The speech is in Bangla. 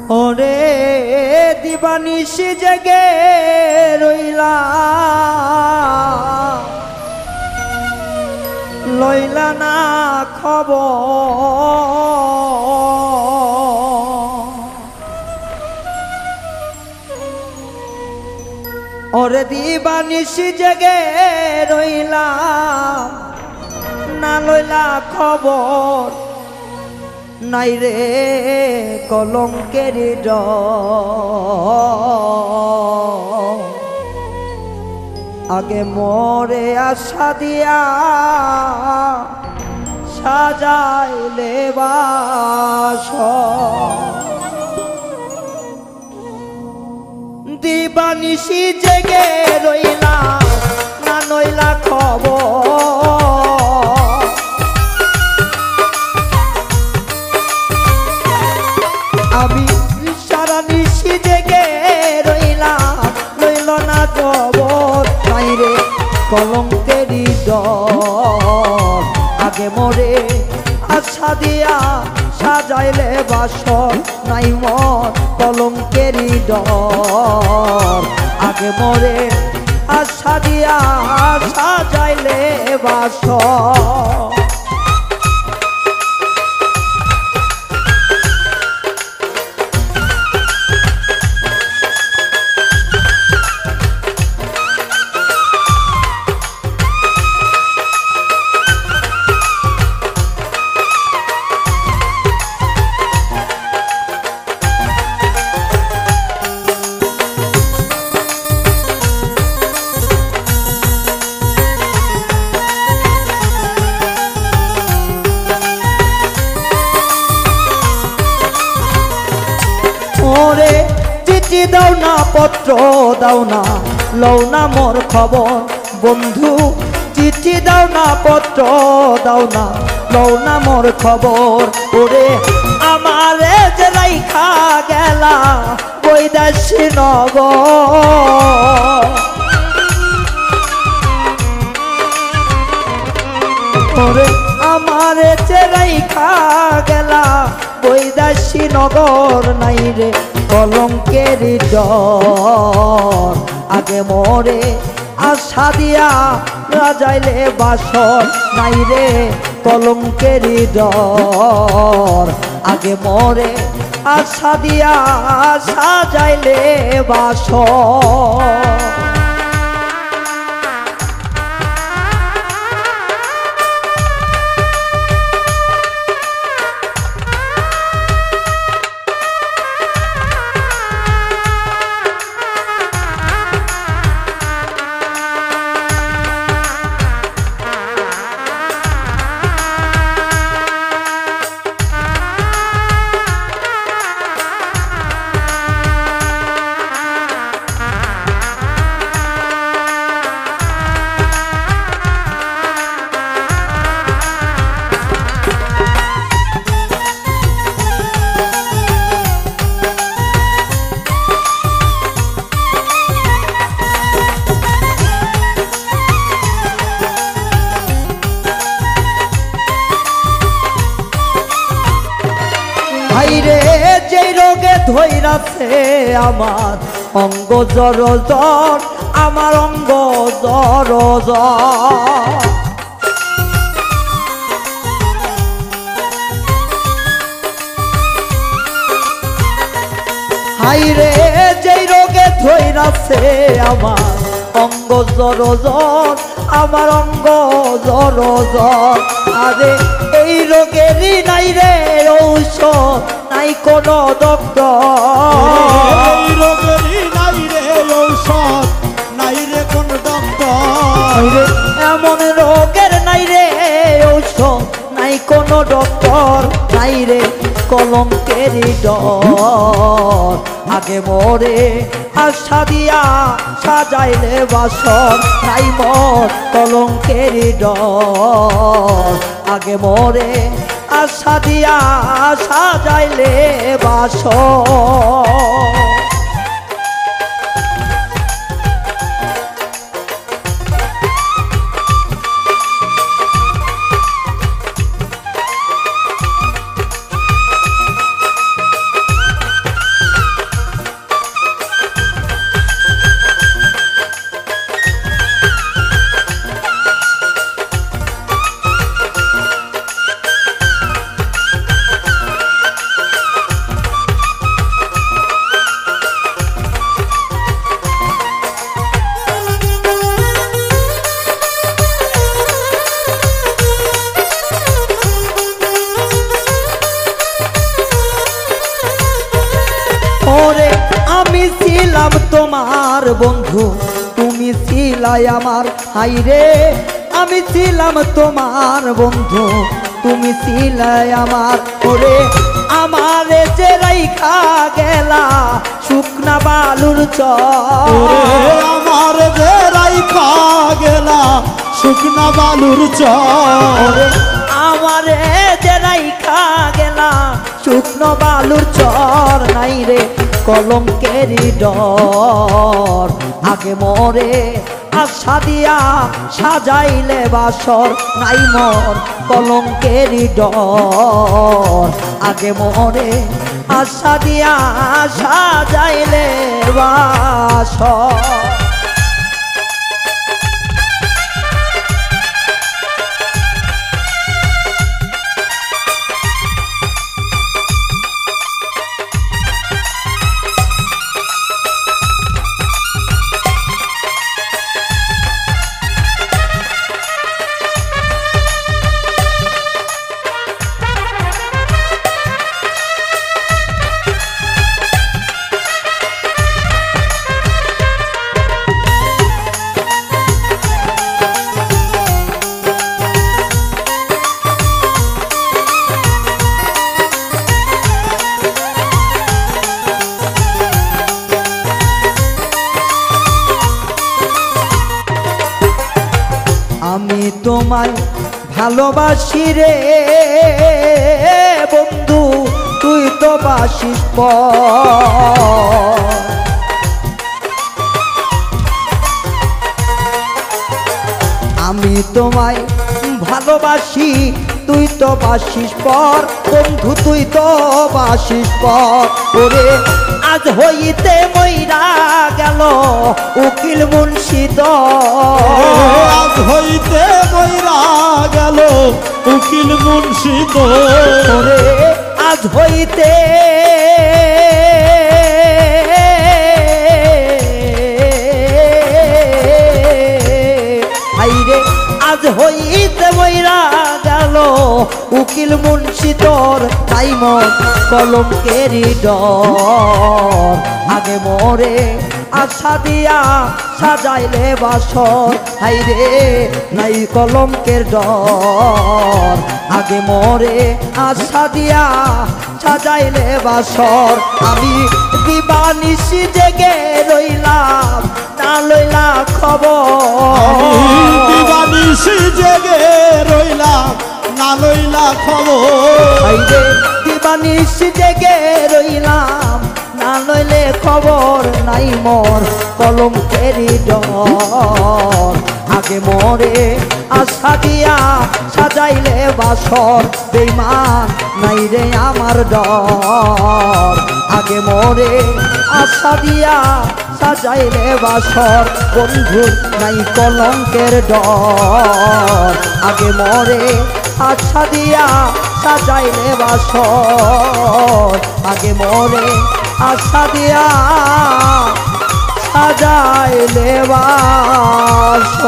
ওরে দিবানিশি জেগে রইলা লইলা না খবর ওরে দিবানিশি জেগে রইলা না লইলা খবর নাই রে কলঙ্কের আগে মোরে আশা দিয়া সাজাইলে বাসর দিবানিশি জেগে রইলা না নইলা খবর আমি সারা নিশি জেগে রইলাম লইল না খবর নাই রে কলঙ্কের ডর আগে মোরে আশা দিয়া সাজাইলে বাসর নাই মন কলঙ্কের ডর আগে মোরে আশা দিয়া সাজাইলে বাসর ওরে চিঠি দাও না পত্র দাও না লও না মোর খবর বন্ধু চিঠি দাও না পত্র দাও না লও না মোর খবর ওরে আমারে যে রাইখা গেলা বৈদেশী নগর ওরে আমারে যে রাইখা গেলা বৈদেশী নগর নাই রে কলঙ্কের ডর আগে মোরে আশা দিয়া রাজাইলে বাসর নাই রে কলঙ্কের ডর আগে মোরে আশা দিয়া সাজাইলে বাসর ভাইরে যে রোগে ধইরাছে আমার অঙ্গ জর জ্বর আমার অঙ্গ জর জ্বর হাইরে যে রোগে ধইরাছে আমার অঙ্গ জর জ্বর আমার অঙ্গ জর জ্বর আরে এই রোগেরই নাই রে ঔষধ নাই কোনো ডক্টর এই রোগেরই নাই রে ঔষধ নাই রে কোন ডক্টর এমন রোগের নাই রে ঔষধ নাই কোনো ডক্টর নাই রে কলঙ্কের ডর আগে মোরে আশা দিয়া সাজাইলে বাসর নাই মোর কলঙ্কের ডর আগে মোরে আশা দিয়া সাজাইলে বাসর ছিলাম তোমার বন্ধু তুমি ছিলাই আমার হাইরে আমি ছিলাম তোমার বন্ধু তুমি ছিলাই আমার ওরে আমারে যে রাইখা গেলা শুকনা বালুর চর আমার যে রাইখা গেলা শুকনা বালুর চর আমারে যে রাইখা গেলা শুকনো বালুর চর নাই রে কলঙ্কেরই ডর আগে মরে আশা দিয়া সাজাইলে বাসর নাই মর কলঙ্কেরই ডর আগে মরে আশা দিয়া সাজাইলে বাসর আমি তোমায় ভালোবাসি রে বন্ধু তুই তো বাসিস আমি তোমায় ভালোবাসি তুই তো বাসিস পর বন্ধু তুই তো বাসিস পর ওরে আজ হইতে মইরা গেল উকিল মুন্সি আজ হইতে মইরা গেল উকিল মুন্সি ওরে আজ হইতে আইরে আজ হইতে মইরা গেল উকিল মুন্সি তোর তাই মন কলঙ্কেরই ডর আগে মরে আশা দিয়া সাজাইলে বাসর হাইরে নাই কলঙ্কের ডর আগে মরে আশা দিয়া সাজাইলে বাসর আমি দিবানিশি জেগে রইলাম না লইলা খবর দিবানিশি জেগে রইলাম না লইলা খবর হাইরে দিবানিশি জেগে রইলাম না লইলে খবর নাই মোর কলঙ্কেরই ডর আগে মরে আশা দিয়া সাজাইলে বাসর বেঈমান নাই রে আমার ডর আগে মরে আশা দিয়া সাজাইলে বাসর বন্ধু নাই কলঙ্কের ডর আগে মরে আশা দিয়া সাজাইলে বাসর আগে মরে আশা দিয়া সাজাইলে বাসর